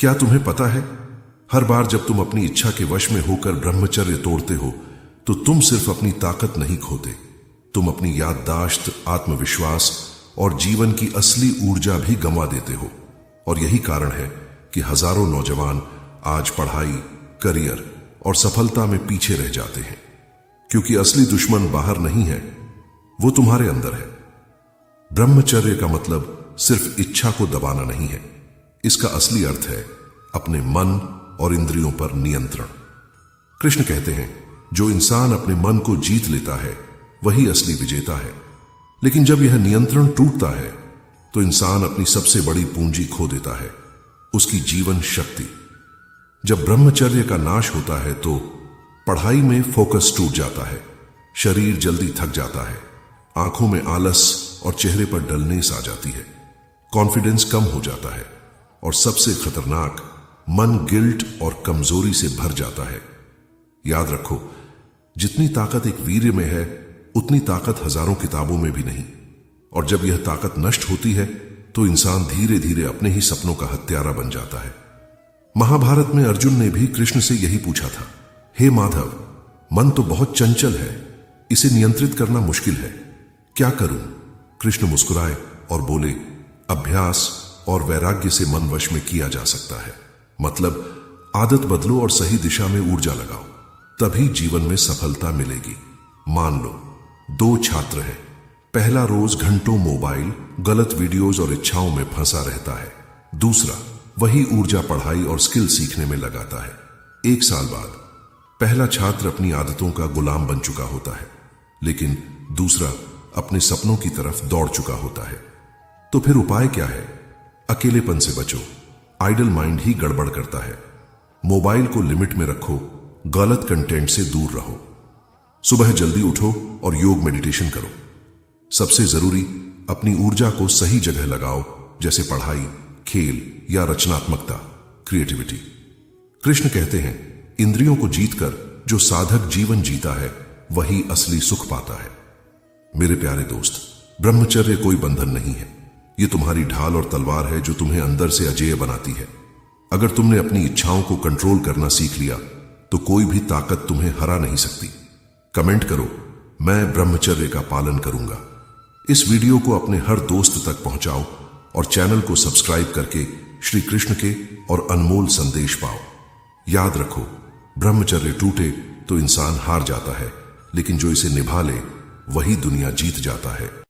क्या तुम्हें पता है, हर बार जब तुम अपनी इच्छा के वश में होकर ब्रह्मचर्य तोड़ते हो तो तुम सिर्फ अपनी ताकत नहीं खोते, तुम अपनी याददाश्त, आत्मविश्वास और जीवन की असली ऊर्जा भी गंवा देते हो। और यही कारण है कि हजारों नौजवान आज पढ़ाई, करियर और सफलता में पीछे रह जाते हैं, क्योंकि असली दुश्मन बाहर नहीं है, वो तुम्हारे अंदर है। ब्रह्मचर्य का मतलब सिर्फ इच्छा को दबाना नहीं है, इसका असली अर्थ है अपने मन और इंद्रियों पर नियंत्रण। कृष्ण कहते हैं, जो इंसान अपने मन को जीत लेता है वही असली विजेता है। लेकिन जब यह नियंत्रण टूटता है तो इंसान अपनी सबसे बड़ी पूंजी खो देता है, उसकी जीवन शक्ति। जब ब्रह्मचर्य का नाश होता है तो पढ़ाई में फोकस टूट जाता है, शरीर जल्दी थक जाता है, आंखों में आलस और चेहरे पर डलनेस आ जाती है, कॉन्फिडेंस कम हो जाता है और सबसे खतरनाक, मन गिल्ट और कमजोरी से भर जाता है। याद रखो, जितनी ताकत एक वीर्य में है उतनी ताकत हजारों किताबों में भी नहीं। और जब यह ताकत नष्ट होती है तो इंसान धीरे धीरे अपने ही सपनों का हत्यारा बन जाता है। महाभारत में अर्जुन ने भी कृष्ण से यही पूछा था, हे माधव, मन तो बहुत चंचल है, इसे नियंत्रित करना मुश्किल है, क्या करूं? कृष्ण मुस्कुराए और बोले, अभ्यास और वैराग्य से मन वश में किया जा सकता है। मतलब आदत बदलो और सही दिशा में ऊर्जा लगाओ, तभी जीवन में सफलता मिलेगी। मान लो 2 छात्र हैं, पहला रोज घंटों मोबाइल, गलत वीडियोस और इच्छाओं में फंसा रहता है, दूसरा वही ऊर्जा पढ़ाई और स्किल सीखने में लगाता है। 1 साल बाद पहला छात्र अपनी आदतों का गुलाम बन चुका होता है, लेकिन दूसरा अपने सपनों की तरफ दौड़ चुका होता है। तो फिर उपाय क्या है? अकेलेपन से बचो, आइडल माइंड ही गड़बड़ करता है। मोबाइल को लिमिट में रखो, गलत कंटेंट से दूर रहो, सुबह जल्दी उठो और योग मेडिटेशन करो। सबसे जरूरी, अपनी ऊर्जा को सही जगह लगाओ, जैसे पढ़ाई, खेल या रचनात्मकता, क्रिएटिविटी। कृष्ण कहते हैं, इंद्रियों को जीतकर जो साधक जीवन जीता है वही असली सुख पाता है। मेरे प्यारे दोस्त, ब्रह्मचर्य कोई बंधन नहीं है, ये तुम्हारी ढाल और तलवार है जो तुम्हें अंदर से अजेय बनाती है। अगर तुमने अपनी इच्छाओं को कंट्रोल करना सीख लिया तो कोई भी ताकत तुम्हें हरा नहीं सकती। कमेंट करो, मैं ब्रह्मचर्य का पालन करूंगा। इस वीडियो को अपने हर दोस्त तक पहुंचाओ और चैनल को सब्सक्राइब करके श्री कृष्ण के और अनमोल संदेश पाओ। याद रखो, ब्रह्मचर्य टूटे तो इंसान हार जाता है, लेकिन जो इसे निभा ले वही दुनिया जीत जाता है।